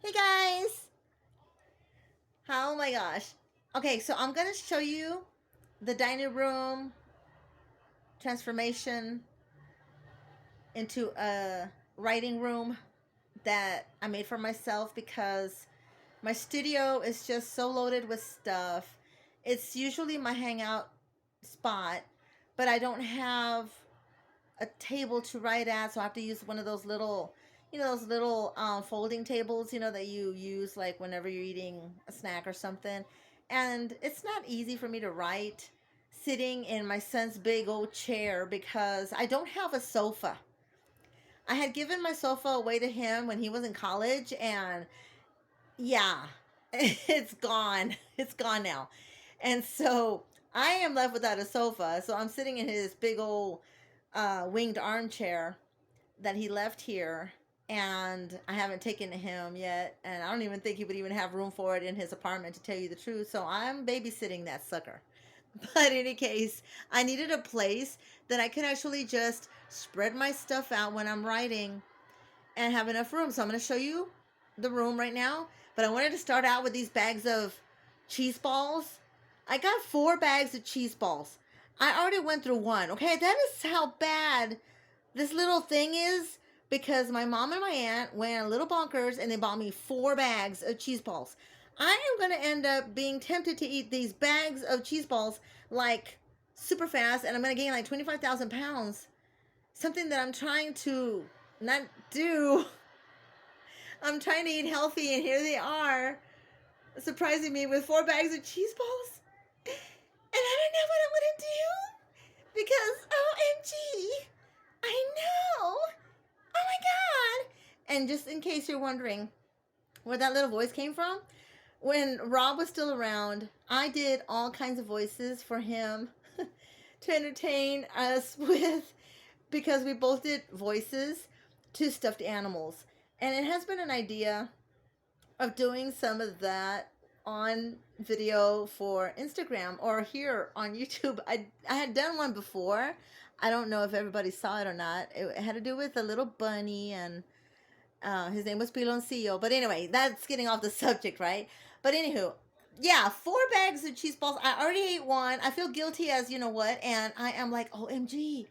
Hey guys! Oh my gosh. Okay, so I'm gonna show you the dining room transformation into a writing room that I made for myself because my studio is just so loaded with stuff. It's usually my hangout spot, but I don't have a table to write at, so I have to use one of those little, those little folding tables, that you use like whenever you're eating a snack or something. And it's not easy for me to write sitting in my son's big old chair because I don't have a sofa. I had given my sofa away to him when he was in college, and yeah, it's gone. It's gone now. And so I am left without a sofa. So I'm sitting in his big old winged armchair that he left here, and I haven't taken to him yet, and I don't even think he would even have room for it in his apartment, to tell you the truth. So I'm babysitting that sucker. But in any case, I needed a place that I could actually just spread my stuff out when I'm writing and have enough room. So I'm going to show you the room right now, but I wanted to start out with these bags of cheese balls. I got 4 bags of cheese balls. I already went through one. Okay, that is how bad this little thing is, because my mom and my aunt went a little bonkers and they bought me 4 bags of cheese balls. I am going to end up being tempted to eat these bags of cheese balls like super fast, and I'm going to gain like 25,000 pounds. Something that I'm trying to not do. I'm trying to eat healthy, and here they are, surprising me with 4 bags of cheese balls. And I don't know what I'm going to do because OMG, I know. Oh my God. And just in case you're wondering where that little voice came from, when Rob was still around, I did all kinds of voices for him to entertain us with, because we both did voices to stuffed animals. And it has been an idea of doing some of that on video for Instagram or here on YouTube. I had done one before. I don't know if everybody saw it or not. It had to do with a little bunny, and his name was Piloncillo. But anyway, that's getting off the subject, right? But anywho, yeah, 4 bags of cheese balls. I already ate one. I feel guilty as you know what, and I am like, OMG.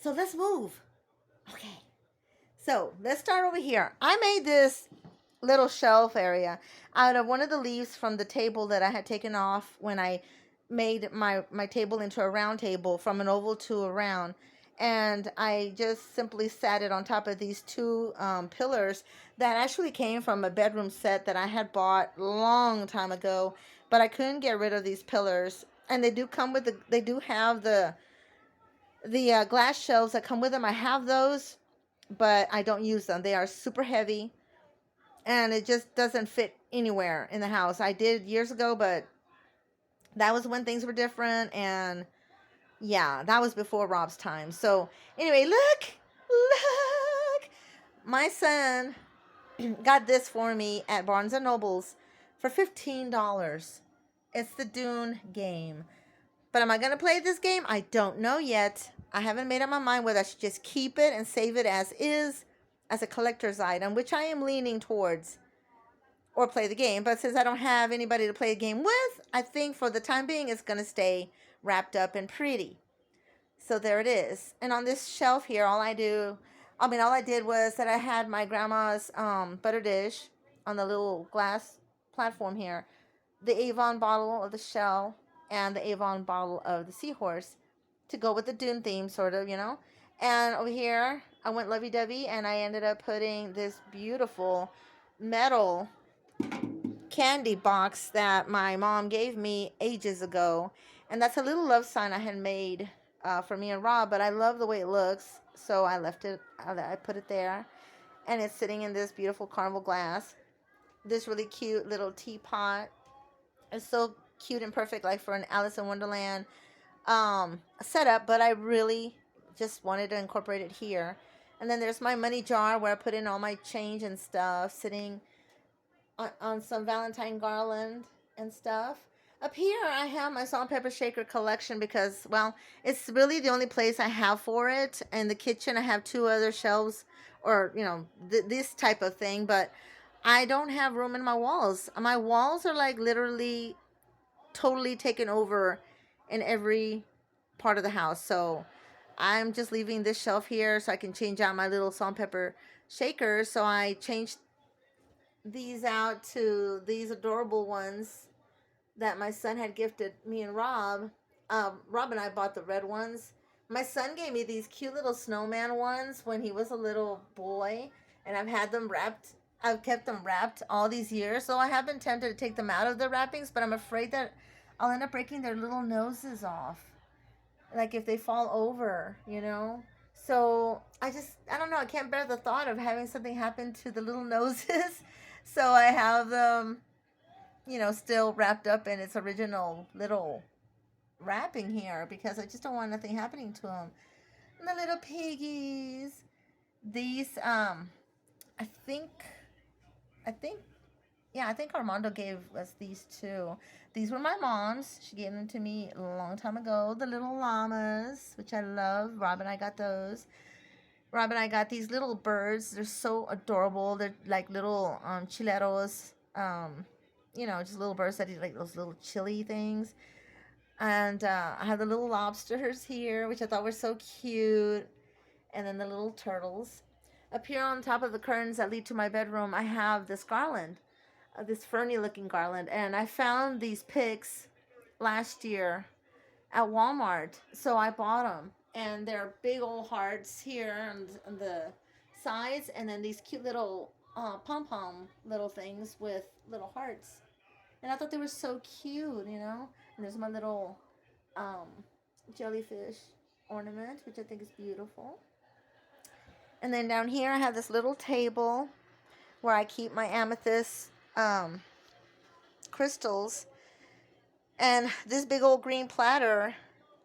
So let's move. Okay. So let's start over here. I made this little shelf area out of one of the leaves from the table that I had taken off when I made my table into a round table, from an oval to a round. And I just simply sat it on top of these 2 pillars that actually came from a bedroom set that I had bought long time ago, but I couldn't get rid of these pillars. And they do have the glass shelves that come with them. I have those, but I don't use them. They are super heavy, and it just doesn't fit anywhere in the house. I did years ago, but that was when things were different, and yeah, that was before Rob's time. So anyway, look, my son got this for me at Barnes and Nobles for $15. It's the Dune game. But am I going to play this game? I don't know yet. I haven't made up my mind whether I should just keep it and save it as is, as a collector's item, which I am leaning towards, or play the game. But since I don't have anybody to play a game with, I think for the time being it's going to stay wrapped up and pretty. So there it is. And on this shelf here, all I did was that I had my grandma's butter dish on the little glass platform here, the Avon bottle of the shell, and the Avon bottle of the seahorse to go with the Dune theme, sort of, And over here, I went lovey-dovey, and I ended up putting this beautiful metal candy box that my mom gave me ages ago. And that's a little love sign I had made for me and Rob, but I love the way it looks, so I left it. I put it there, and it's sitting in this beautiful caramel glass. This really cute little teapot. It's so cute and perfect, like for an Alice in Wonderland setup, but I really just wanted to incorporate it here. And then there's my money jar where I put in all my change and stuff, sitting on some Valentine garland and stuff. Up here, I have my salt and pepper shaker collection because, well, it's really the only place I have for it. In the kitchen, I have 2 other shelves, or, this type of thing. But I don't have room in my walls. My walls are like literally totally taken over in every part of the house. So I'm just leaving this shelf here so I can change out my little salt and pepper shakers. So I changed these out to these adorable ones that my son had gifted me and Rob. Rob and I bought the red ones. My son gave me these cute little snowman ones when he was a little boy, and I've had them wrapped. I've kept them wrapped all these years, so I have been tempted to take them out of the wrappings, but I'm afraid that I'll end up breaking their little noses off, like if they fall over, you know. So I don't know. I can't bear the thought of having something happen to the little noses. So I have them, still wrapped up in its original little wrapping here because I just don't want nothing happening to them. And the little piggies. These, I think, I think, yeah, I think Armando gave us these two. These were my mom's. She gave them to me a long time ago. The little llamas, which I love. Rob and I got those. Rob and I got these little birds. They're so adorable. They're like little chileros. Just little birds that eat like those little chili things. And I have the little lobsters here, which I thought were so cute. And then the little turtles. Up here on top of the curtains that lead to my bedroom, I have this garland, this ferny looking garland. And I found these picks last year at Walmart. So I bought them. And they're big old hearts here on the sides. And then these cute little pom-pom little things with little hearts. And I thought they were so cute. And there's my little um, jellyfish ornament, which I think is beautiful. And then down here I have this little table where I keep my amethyst crystals. And this big old green platter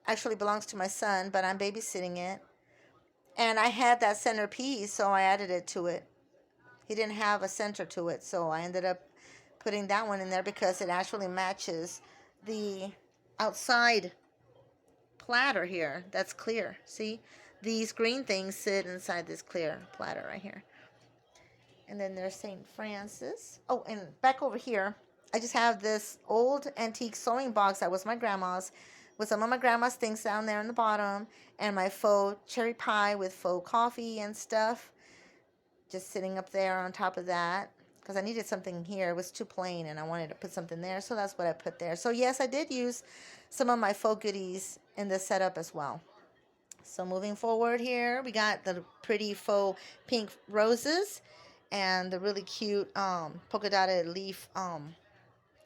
actually belongs to my son, but I'm babysitting it. And I had that centerpiece, so I added it to it. He didn't have a center to it, so I ended up putting that one in there because it actually matches the outside platter here that's clear. See? These green things sit inside this clear platter right here. And then there's St. Francis. Oh, and back over here, I just have this old antique sewing box that was my grandma's with some of my grandma's things down there in the bottom and my faux cherry pie with faux coffee and stuff just sitting up there on top of that because I needed something here. It was too plain and I wanted to put something there, so that's what I put there. So yes, I did use some of my faux goodies in this setup as well. So moving forward here, we got the pretty faux pink roses and the really cute polka dotted leaf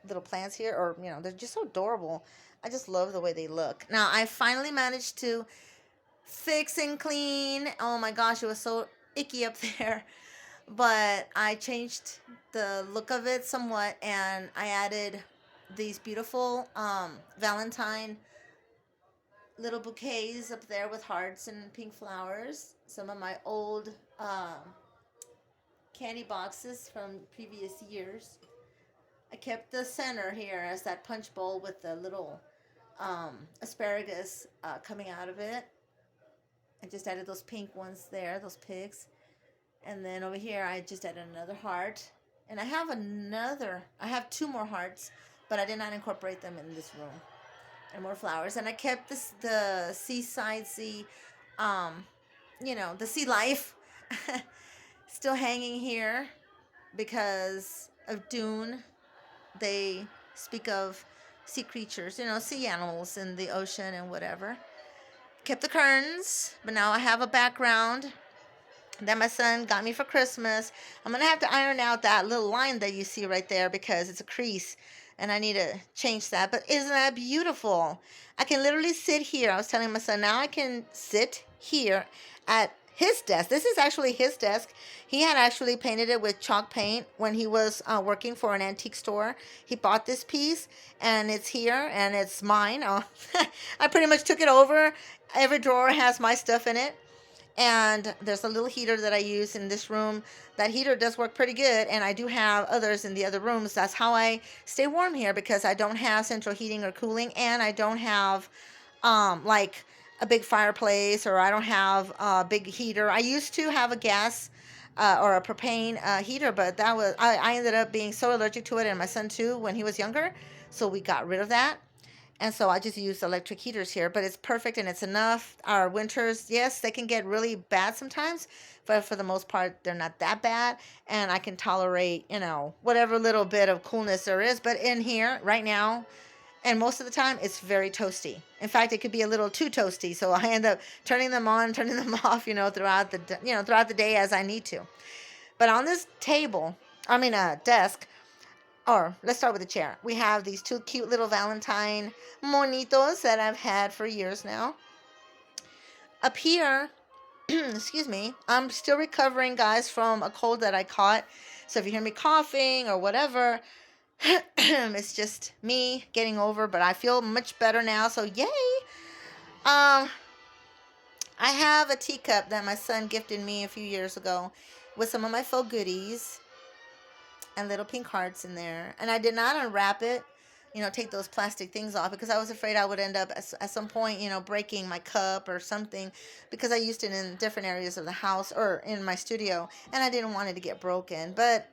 little plants here, or they're just so adorable. I just love the way they look. Now I finally managed to fix and clean. Oh my gosh, it was so icky up there. But I changed the look of it somewhat and I added these beautiful Valentine little bouquets up there with hearts and pink flowers. Some of my old candy boxes from previous years. I kept the center here as that punch bowl with the little asparagus coming out of it. I just added those pink ones there, those pigs. And then over here, I just added another heart. And I have two more hearts, but I did not incorporate them in this room. And more flowers. And I kept the seaside the sea life still hanging here because of Dune. They speak of sea creatures, sea animals in the ocean and whatever. Kept the curtains, but now I have a background that my son got me for Christmas. I'm going to have to iron out that little line that you see right there because it's a crease and I need to change that. But isn't that beautiful? I can literally sit here. I was telling my son, now I can sit here at his desk. This is actually his desk. He had actually painted it with chalk paint when he was working for an antique store. He bought this piece and it's here and it's mine. Oh, I pretty much took it over. Every drawer has my stuff in it. And there's a little heater that I use in this room. That heater does work pretty good, and I do have others in the other rooms. That's how I stay warm here because I don't have central heating or cooling, and I don't have like a big fireplace, or I don't have a big heater. I used to have a gas or a propane heater, but I ended up being so allergic to it, and my son too when he was younger. So we got rid of that. And so I just use electric heaters here, but it's perfect and it's enough. Our winters, yes, they can get really bad sometimes, but for the most part, they're not that bad. And I can tolerate, whatever little bit of coolness there is. But in here right now, and most of the time, it's very toasty. In fact, it could be a little too toasty. So I end up turning them on, turning them off, throughout the day as I need to. But on this table, desk, or let's start with the chair. We have these two cute little Valentine monitos that I've had for years now. Up here, excuse me, I'm still recovering, guys, from a cold that I caught. So if you hear me coughing or whatever, it's just me getting over, but I feel much better now. So yay! I have a teacup that my son gifted me a few years ago with some of my faux goodies and little pink hearts in there. And I did not unwrap it, take those plastic things off because I was afraid I would end up at some point, breaking my cup or something because I used it in different areas of the house or in my studio and I didn't want it to get broken. But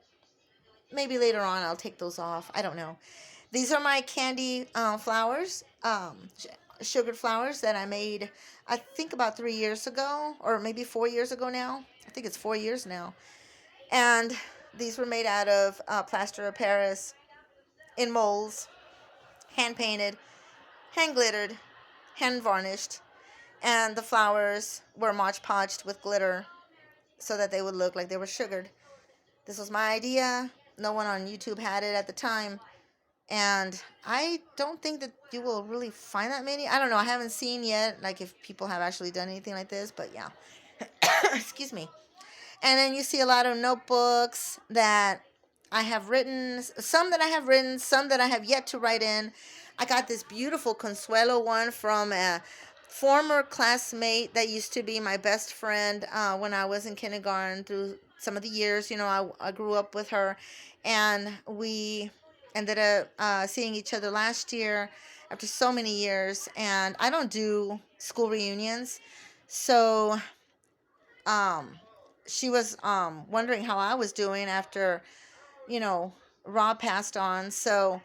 maybe later on I'll take those off. I don't know. These are my candy flowers, sugared flowers that I made, I think about 3 years ago or maybe 4 years ago now. I think it's 4 years now. And these were made out of plaster of Paris in molds, hand painted, hand glittered, hand varnished, and the flowers were Mod Podged with glitter so that they would look like they were sugared. This was my idea. No one on YouTube had it at the time. And I don't think that you will really find that many. I don't know. I haven't seen yet, like if people have actually done anything like this, but yeah. Excuse me. And then you see a lot of notebooks that I have written, some that I have written, some that I have yet to write in. I got this beautiful Consuelo one from a former classmate that used to be my best friend when I was in kindergarten through some of the years. I grew up with her, and we ended up seeing each other last year after so many years. And I don't do school reunions, so she was wondering how I was doing after, Rob passed on. So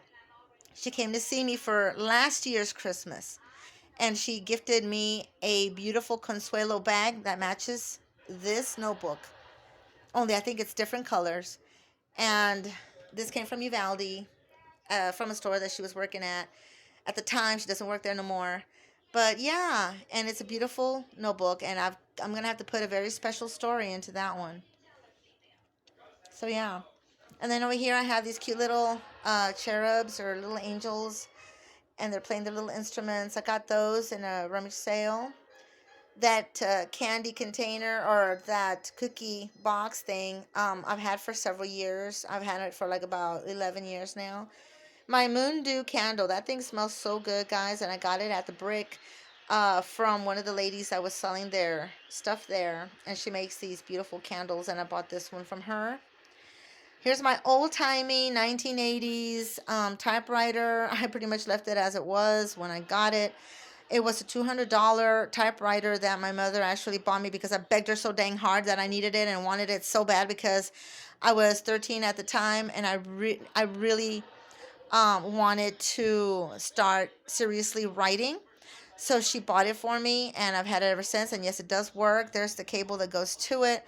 she came to see me for last year's Christmas. And she gifted me a beautiful Consuelo bag that matches this notebook. Only I think it's different colors. And this came from Uvalde, from a store that she was working at. At the time, she doesn't work there no more. But yeah, and it's a beautiful notebook, and I'm going to have to put a very special story into that one. So yeah. And then over here I have these cute little cherubs or little angels, and they're playing their little instruments. I got those in a rummage sale. That candy container or that cookie box thing, I've had for several years. I've had it for like about 11 years now. My Moon Dew candle, that thing smells so good, guys, and I got it at the Brick from one of the ladies that was selling their stuff there, and she makes these beautiful candles, and I bought this one from her. Here's my old-timey 1980s typewriter. I pretty much left it as it was when I got it. It was a $200 typewriter that my mother actually bought me because I begged her so dang hard that I needed it and wanted it so bad because I was 13 at the time, and I really wanted to start seriously writing. So she bought it for me, and I've had it ever since. And yes, it does work. There's the cable that goes to it.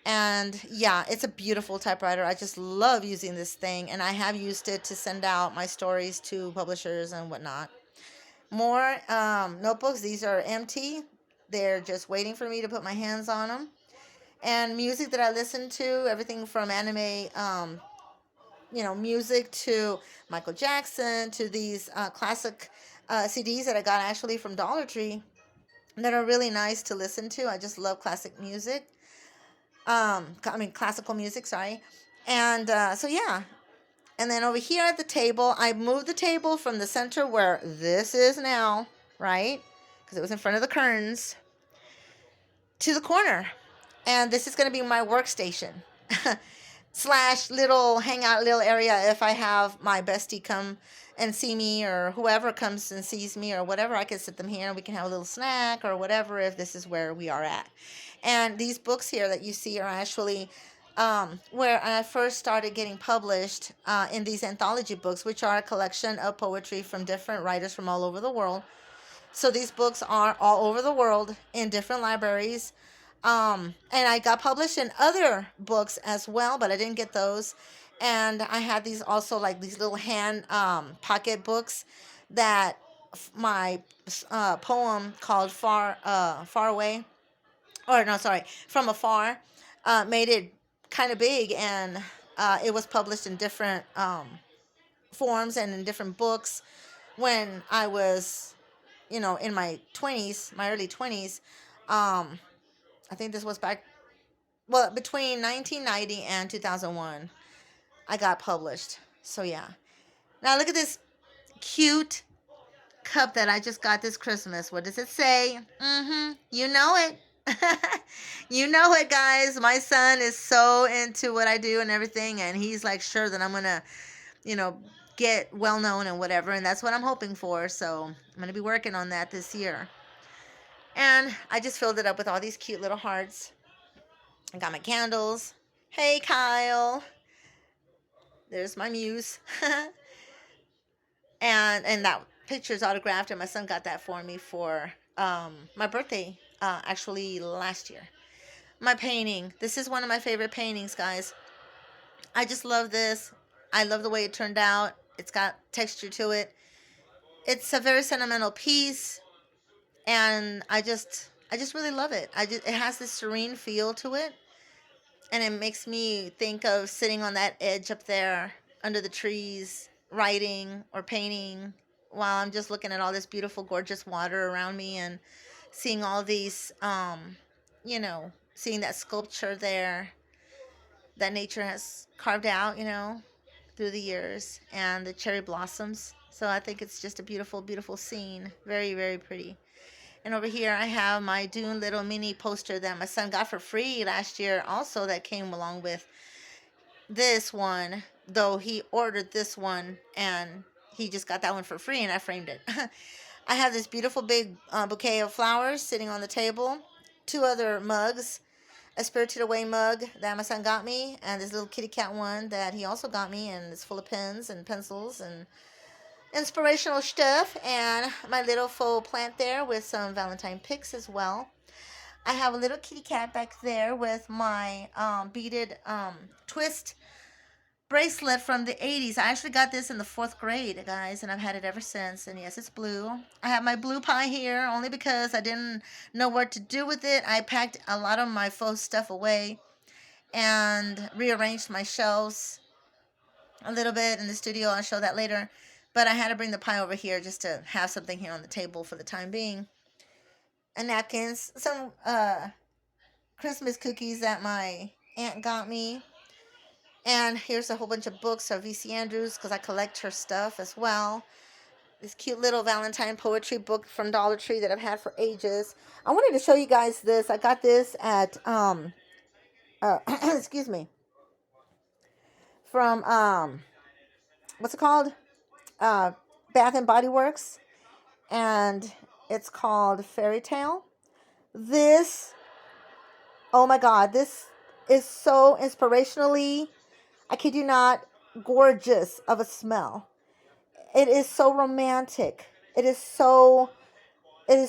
And yeah, it's a beautiful typewriter. I just love using this thing, and I have used it to send out my stories to publishers and whatnot. More notebooks. These are empty. They're just waiting for me to put my hands on them. And music that I listen to, everything from anime, music to Michael Jackson to these classic CDs that I got actually from Dollar Tree that are really nice to listen to. I just love classic music. Classical music, sorry. And so, yeah. And then over here at the table, I moved the table from the center where this is now, right? Because it was in front of the curtains, to the corner. And this is going to be my workstation. slash little hangout little area. If I have my bestie come and see me, or whoever comes and sees me or whatever, I can sit them here and we can have a little snack or whatever, if this is where we are at. And these books here that you see are actually where I first started getting published in these anthology books, which are a collection of poetry from different writers from all over the world. So these books are all over the world in different libraries. And I got published in other books as well, but I didn't get those. And I had these also, like these little hand pocket books that my poem called Far Away, or no, sorry, From Afar, made it kind of big, and it was published in different forms and in different books when I was, in my 20s, my early 20s. Um, I think this was back, well, between 1990 and 2001, I got published. So, yeah. Now, look at this cute cup that I just got this Christmas. What does it say? You know it. You know it, guys. My son is so into what I do and everything, and he's like sure that I'm going to, you know, get well known and whatever, and that's what I'm hoping for. So, I'm going to be working on that this year. And I just filled it up with all these cute little hearts. I got my candles. Hey, Kyle. There's my muse. and that picture's autographed, and my son got that for me for my birthday, actually last year. My painting. This is one of my favorite paintings, guys. I just love this. I love the way it turned out. It's got texture to it. It's a very sentimental piece, and I just really love it. It has this serene feel to it, and it makes me think of sitting on that edge up there under the trees, writing or painting, while I'm just looking at all this beautiful, gorgeous water around me, and seeing all these, seeing that sculpture there that nature has carved out, through the years, and the cherry blossoms. So I think it's just a beautiful, beautiful scene. Very, very pretty. And over here, I have my Dune little mini poster that my son got for free last year, also, that came along with this one, though he ordered this one and he just got that one for free, and I framed it. I have this beautiful big bouquet of flowers sitting on the table, two other mugs, a Spirited Away mug that my son got me, and this little kitty cat one that he also got me, and it's full of pens and pencils and inspirational stuff, and my little faux plant there with some Valentine picks as well. I have a little kitty cat back there with my beaded twist bracelet from the 80s. I actually got this in the 4th grade, guys, and I've had it ever since. And yes, it's blue. I have my blue pie here only because I didn't know what to do with it. I packed a lot of my faux stuff away and rearranged my shelves a little bit in the studio. I'll show that later. But I had to bring the pie over here just to have something here on the table for the time being. And napkins, some Christmas cookies that my aunt got me. And here's a whole bunch of books of V.C. Andrews, because I collect her stuff as well. This cute little Valentine poetry book from Dollar Tree that I've had for ages. I wanted to show you guys this. I got this at excuse me, from what's it called? Bath and Body Works, and it's called Fairy Tale. This, oh my God, this is so inspirationally, I kid you not, gorgeous of a smell. It is so romantic. It is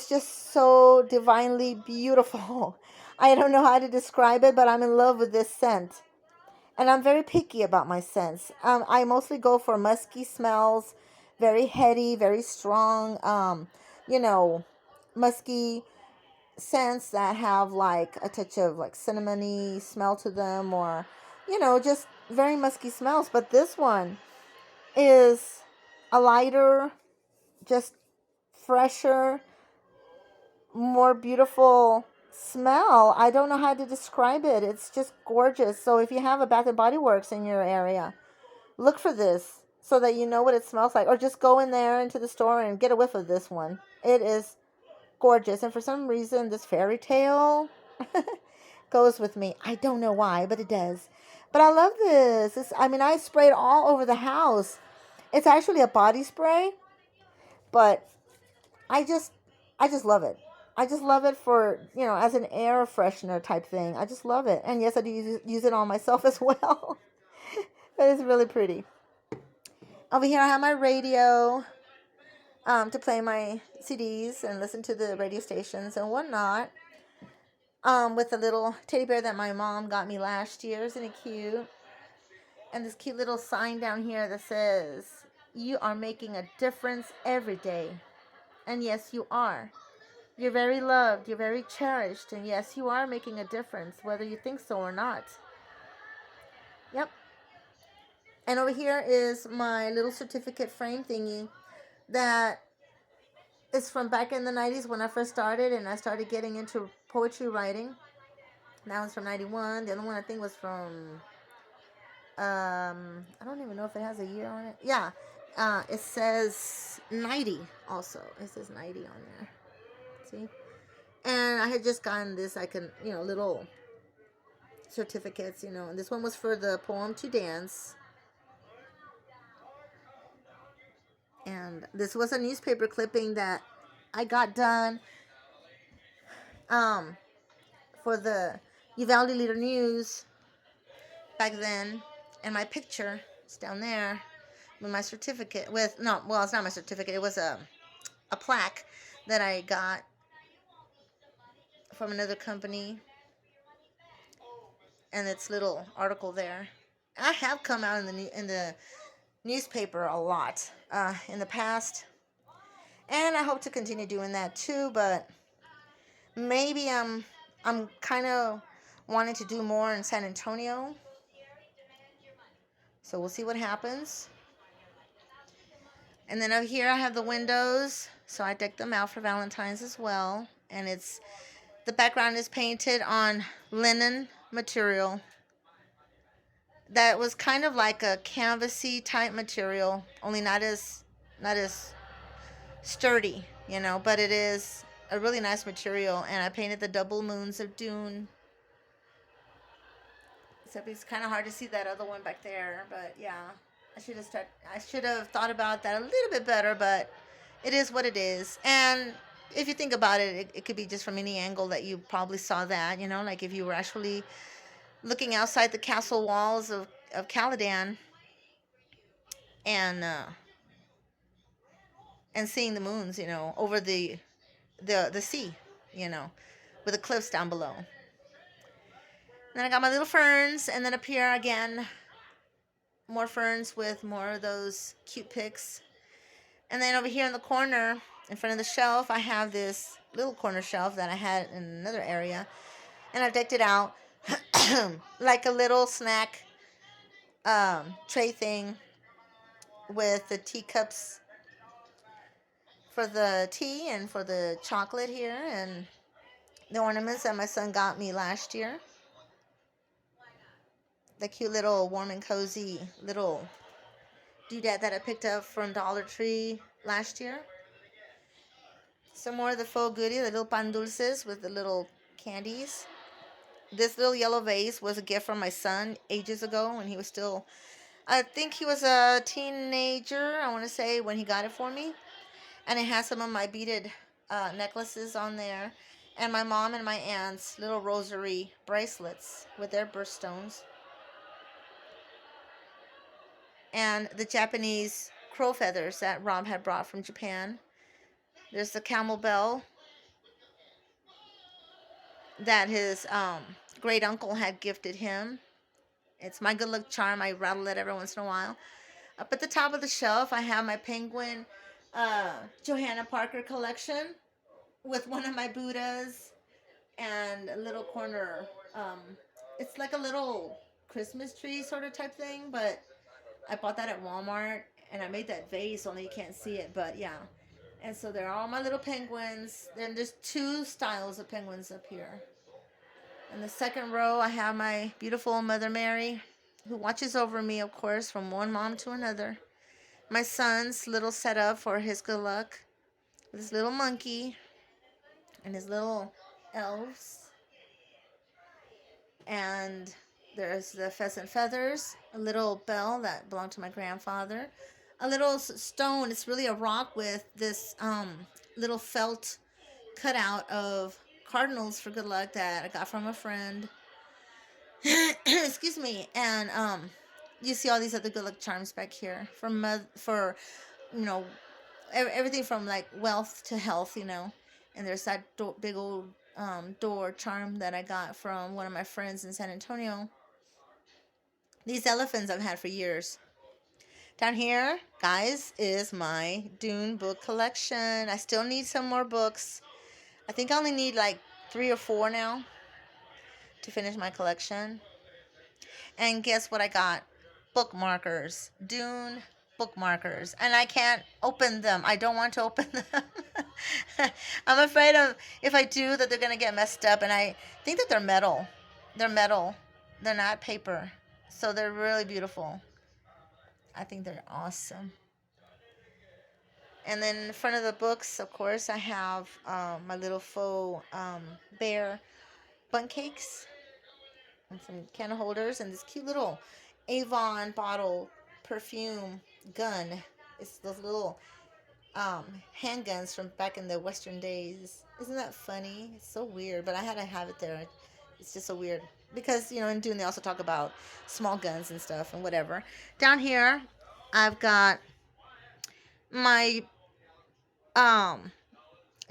just so divinely beautiful. I don't know how to describe it, but I'm in love with this scent. And I'm very picky about my scents. I mostly go for musky smells, very heady, very strong, musky scents that have like a touch of like cinnamony smell to them, or, just very musky smells. But this one is a lighter, just fresher, more beautiful smell. I don't know how to describe it. It's just gorgeous. So if you have a Bath and Body Works in your area, look for this so that you know what it smells like, or just go in there into the store and get a whiff of this one. It is gorgeous. And for some reason, this Fairy Tale goes with me. I don't know why, but it does. But I love this. I mean, I sprayed all over the house. It's actually a body spray, but I just, I just love it. I just love it for, as an air freshener type thing. I just love it. And yes, I do use it on myself as well. But it's really pretty. Over here, I have my radio to play my CDs and listen to the radio stations and whatnot. With a little teddy bear that my mom got me last year. Isn't it cute? And this cute little sign down here that says, "You are making a difference every day." And yes, you are. You're very loved. You're very cherished. And yes, you are making a difference, whether you think so or not. Yep. And over here is my little certificate frame thingy that is from back in the 90s when I first started and I started getting into poetry writing. That one's from 91. The other one I think was from, I don't even know if it has a year on it. Yeah. It says 90 also. It says 90 on there. See? And I had just gotten this, little certificates, and this one was for the poem To Dance. And this was a newspaper clipping that I got done for the Uvalde Leader News back then. And my picture is down there with my certificate. It's not my certificate. It was a plaque that I got from another company. And its little article there. I have come out in the newspaper a lot in the past, and I hope to continue doing that too. But maybe I'm kind of wanting to do more in San Antonio, so we'll see what happens. And then over here I have the windows, so I decked them out for Valentine's as well. And the background is painted on linen material that was kind of like a canvasy type material, only not as sturdy, but it is a really nice material. And I painted the double moons of Dune. Except it's kind of hard to see that other one back there, but yeah, I should have thought about that a little bit better, but it is what it is. And if you think about it, it could be just from any angle that you probably saw that, like if you were actually looking outside the castle walls of Caladan and seeing the moons, over the sea, with the cliffs down below. And then I got my little ferns, and then up here again, more ferns with more of those cute pics. And then over here in the corner, in front of the shelf, I have this little corner shelf that I had in another area, and I've decked it out like a little snack tray thing with the teacups for the tea and for the chocolate here, and the ornaments that my son got me last year. The cute little warm and cozy little doodad that I picked up from Dollar Tree last year. Some more of the faux goodie, the little pan dulces with the little candies. This little yellow vase was a gift from my son ages ago when he was still, I think he was a teenager, I want to say, when he got it for me. And it has some of my beaded necklaces on there. And my mom and my aunt's little rosary bracelets with their birthstones. And the Japanese crow feathers that Rob had brought from Japan. There's the camel bell that his great uncle had gifted him. It's my good luck charm. I rattle it every once in a while. Up at the top of the shelf, I have my penguin Johanna Parker collection with one of my Buddhas and a little corner. It's like a little Christmas tree sort of type thing, but I bought that at Walmart, and I made that vase, only you can't see it, but yeah. And so there are all my little penguins. Then there's two styles of penguins up here. In the second row, I have my beautiful Mother Mary, who watches over me, of course, from one mom to another. My son's little setup for his good luck, with his little monkey and his little elves. And There's the pheasant feathers, a little bell that belonged to my grandfather, a little stone. It's really a rock with this little felt cutout of cardinals for good luck that I got from a friend. Excuse me. And you see all these other good luck charms back here for you know everything from like wealth to health, And there's that big old door charm that I got from one of my friends in San Antonio. These elephants I've had for years. Down here, guys, is my Dune book collection. I still need some more books. I think I only need like 3 or 4 now to finish my collection. And guess what I got? Bookmarkers. Dune bookmarkers. And I can't open them. I don't want to open them. I'm afraid of, if I do, that they're going to get messed up. And I think that they're metal. They're metal. They're not paper. So they're really beautiful. I think they're awesome. And then in front of the books, of course, I have my little faux bear bundt cakes and some candle holders and this cute little Avon bottle perfume gun. It's those little handguns from back in the Western days. Isn't that funny? It's so weird, but I had to have it there. It's just so weird because, in Dune they also talk about small guns and stuff and whatever. Down here, I've got my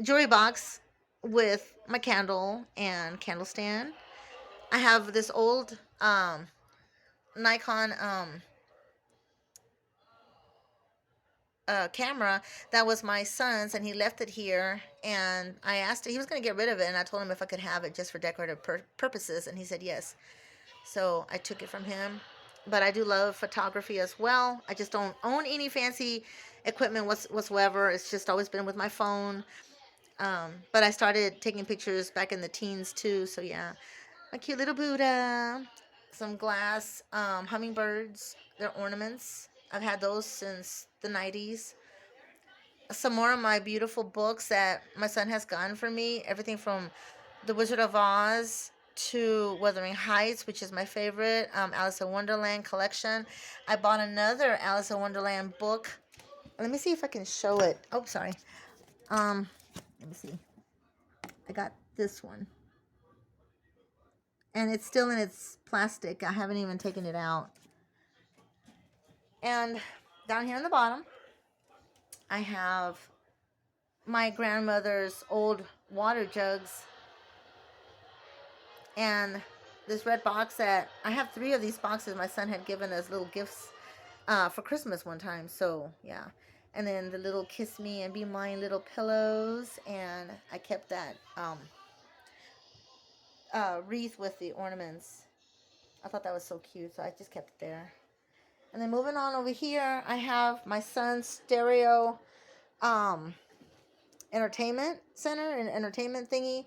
jewelry box with my candle and candle stand. I have this old Nikon camera that was my son's, and he left it here. And I asked him, he was going to get rid of it, and I told him if I could have it just for decorative purposes, and he said yes. So I took it from him. But I do love photography as well. I just don't own any fancy equipment whatsoever. It's just always been with my phone. But I started taking pictures back in the teens too. So yeah, my cute little Buddha, some glass hummingbirds. They're ornaments. I've had those since the 90s. Some more of my beautiful books that my son has gotten for me. Everything from The Wizard of Oz to Wuthering Heights, which is my favorite. Alice in Wonderland collection. I bought another Alice in Wonderland book. Let me see if I can show it. Oh, sorry. Let me see. I got this one. And it's still in its plastic. I haven't even taken it out. And down here on the bottom, I have my grandmother's old water jugs. And this red box that, I have 3 of these boxes my son had given us little gifts for Christmas one time. So, yeah. And then the little Kiss Me and Be Mine little pillows. And I kept that wreath with the ornaments. I thought that was so cute, so I just kept it there. And then moving on over here, I have my son's stereo entertainment center and entertainment thingy.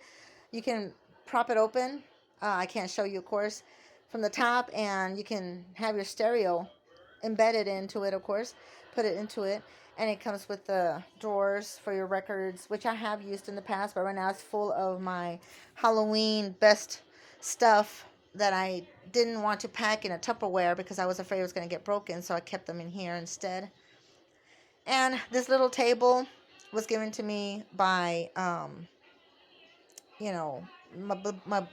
You can prop it open. I can't show you, of course, from the top, and you can have your stereo embedded into it, of course. Put it into it, and it comes with the drawers for your records, which I have used in the past, but right now it's full of my Halloween best stuff that I didn't want to pack in a Tupperware because I was afraid it was going to get broken, so I kept them in here instead. And this little table was given to me by,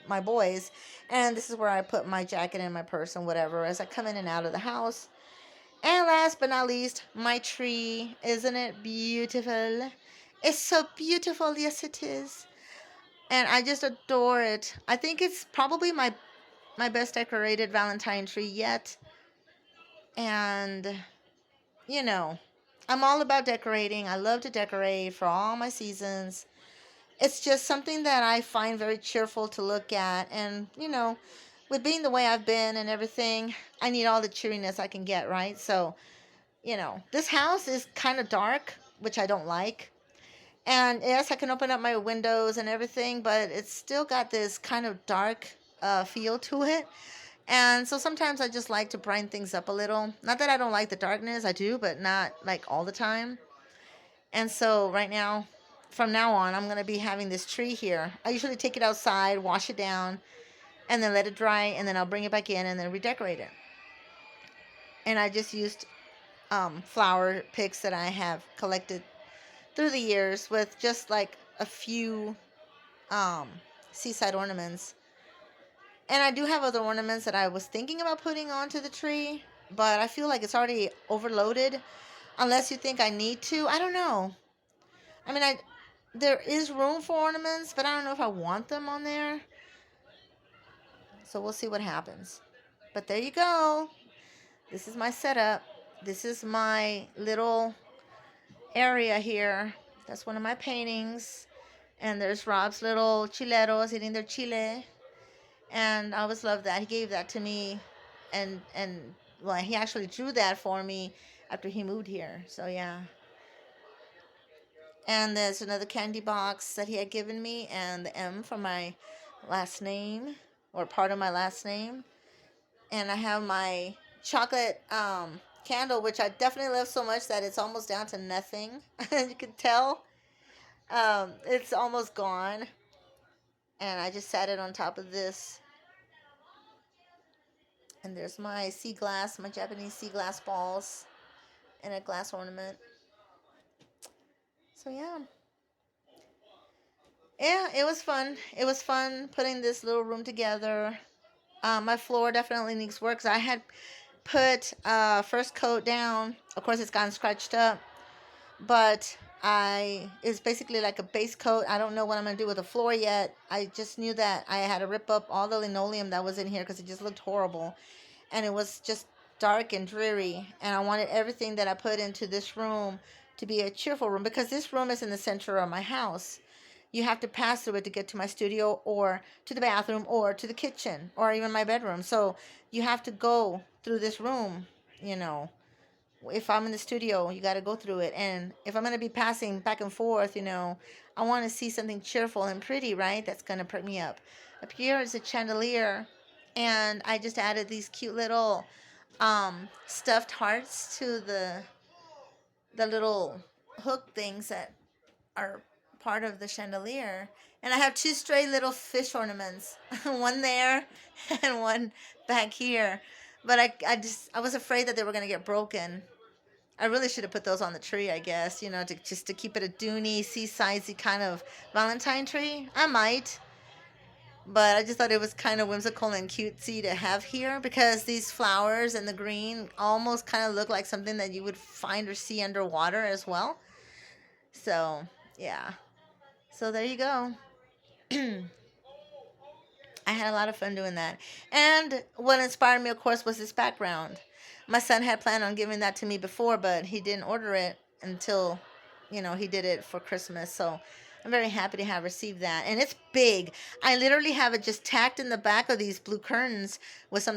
my boys. And this is where I put my jacket and my purse and whatever as I come in and out of the house. And last but not least, my tree. Isn't it beautiful? It's so beautiful. Yes, it is. And I just adore it. I think it's probably my best decorated Valentine tree yet. And, I'm all about decorating. I love to decorate for all my seasons. It's just something that I find very cheerful to look at. And, with being the way I've been and everything, I need all the cheeriness I can get, right? So, this house is kind of dark, which I don't like. And yes, I can open up my windows and everything, but it's still got this kind of dark feel to it. And so sometimes I just like to brighten things up a little. Not that I don't like the darkness, I do, but not like all the time. And so right now, from now on, I'm going to be having this tree here. I usually take it outside, wash it down, and then let it dry, and then I'll bring it back in and then redecorate it. And I just used flower picks that I have collected through the years with just like a few um, seaside ornaments. And I do have other ornaments that I was thinking about putting onto the tree, but I feel like it's already overloaded. Unless you think I need to, I don't know. I mean, I there is room for ornaments, but I don't know if I want them on there. So we'll see what happens. But there you go. This is my setup. This is my little area here. That's one of my paintings. And there's Rob's little chileros eating their chile. And I always loved that. He gave that to me. And well, he actually drew that for me after he moved here. So yeah. And there's another candy box that he had given me, and the M for my last name, or part of my last name. And I have my chocolate candle, which I definitely love so much that it's almost down to nothing. You can tell it's almost gone. And I just sat it on top of this. And there's my sea glass, my Japanese sea glass balls, and a glass ornament. So yeah. Yeah, it was fun. It was fun putting this little room together. My floor definitely needs work. 'Cause I had put first coat down. Of course, it's gotten scratched up, but it's basically like a base coat. I don't know what I'm gonna do with the floor yet. I just knew that I had to rip up all the linoleum that was in here because it just looked horrible, and it was just dark and dreary. And I wanted everything that I put into this room to be a cheerful room because this room is in the center of my house. You have to pass through it to get to my studio or to the bathroom or to the kitchen or even my bedroom. So you have to go through this room, you know. If I'm in the studio, you got to go through it. And if I'm going to be passing back and forth, I want to see something cheerful and pretty, right? That's going to perk me up. Up here is a chandelier. And I just added these cute little stuffed hearts to the little hook things that are part of the chandelier. And I have two stray little fish ornaments, one there and one back here. But I was afraid that they were gonna get broken. I really should have put those on the tree, I guess, to keep it a Duney, seasidey kind of Valentine tree. I might, but I just thought it was kind of whimsical and cutesy to have here because these flowers and the green almost kind of look like something that you would find or see underwater as well. So yeah. So there you go. I had a lot of fun doing that. And what inspired me, of course, was this background. My son had planned on giving that to me before, but he didn't order it until, he did it for Christmas. So I'm very happy to have received that. And it's big. I literally have it just tacked in the back of these blue curtains with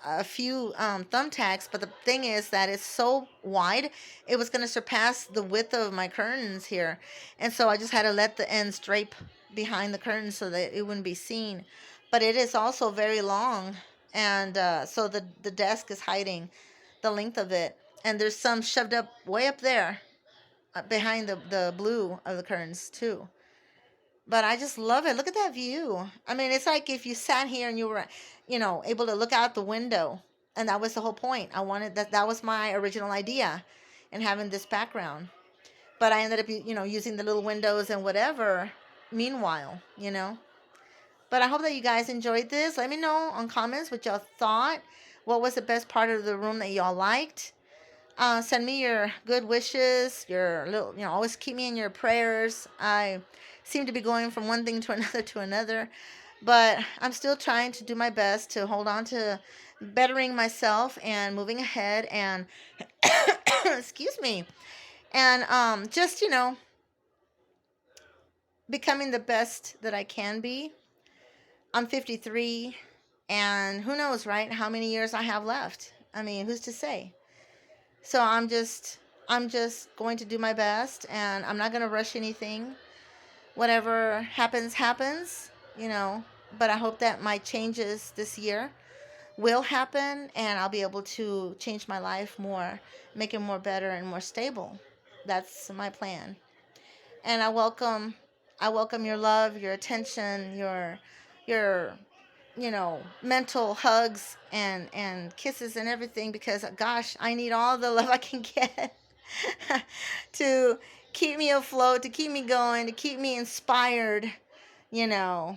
a few thumbtacks. But the thing is that it's so wide, it was going to surpass the width of my curtains here. And so I just had to let the ends drape behind the curtains so that it wouldn't be seen. But it is also very long, and so the desk is hiding the length of it, and there's some shoved up way up there behind the blue of the curtains too. But I just love it. Look at that view. I mean, it's like if you sat here and you were, able to look out the window, and that was the whole point. I wanted that was my original idea, and having this background. But I ended up, using the little windows and whatever. Meanwhile, But I hope that you guys enjoyed this. Let me know on comments what y'all thought. What was the best part of the room that y'all liked? Send me your good wishes. Your little, always keep me in your prayers. I seem to be going from one thing to another to another, but I'm still trying to do my best to hold on to bettering myself and moving ahead and excuse me, and just becoming the best that I can be. I'm 53, and who knows, right? How many years I have left? I mean, who's to say? So I'm just going to do my best, and I'm not going to rush anything. Whatever happens, happens, But I hope that my changes this year will happen, and I'll be able to change my life more, make it more better and more stable. That's my plan. And I welcome your love, your attention, your mental hugs and kisses and everything, because gosh, I need all the love I can get to keep me afloat, to keep me going, to keep me inspired. You know,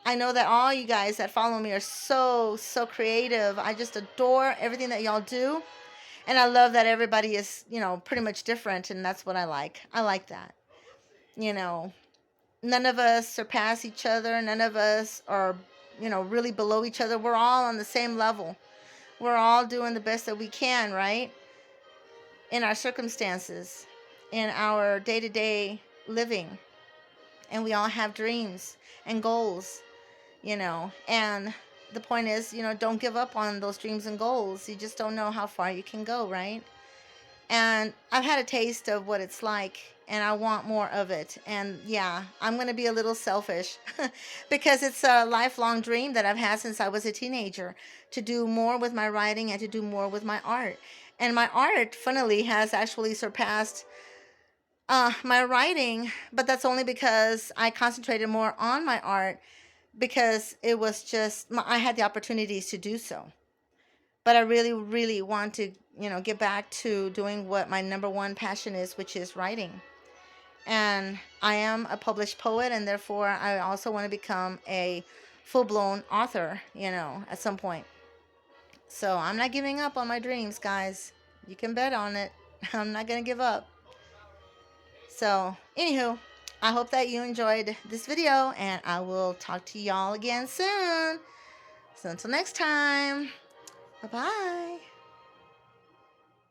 I know that all you guys that follow me are so, so creative. I just adore everything that y'all do. And I love that everybody is, pretty much different. And that's what I like. I like that. You know, none of us surpass each other. None of us are, really below each other. We're all on the same level. We're all doing the best that we can, right? In our circumstances, in our day to day living. And we all have dreams and goals, and the point is, don't give up on those dreams and goals. You just don't know how far you can go, right? And I've had a taste of what it's like, and I want more of it. And yeah, I'm going to be a little selfish because it's a lifelong dream that I've had since I was a teenager, to do more with my writing and to do more with my art. And my art, funnily, has actually surpassed my writing, but that's only because I concentrated more on my art, because it was just, I had the opportunities to do so. But I really, really want to, get back to doing what my number one passion is, which is writing. And I am a published poet, and therefore I also want to become a full-blown author, at some point. So I'm not giving up on my dreams, guys. You can bet on it. I'm not going to give up. So, anywho, I hope that you enjoyed this video, and I will talk to y'all again soon. So until next time, bye-bye.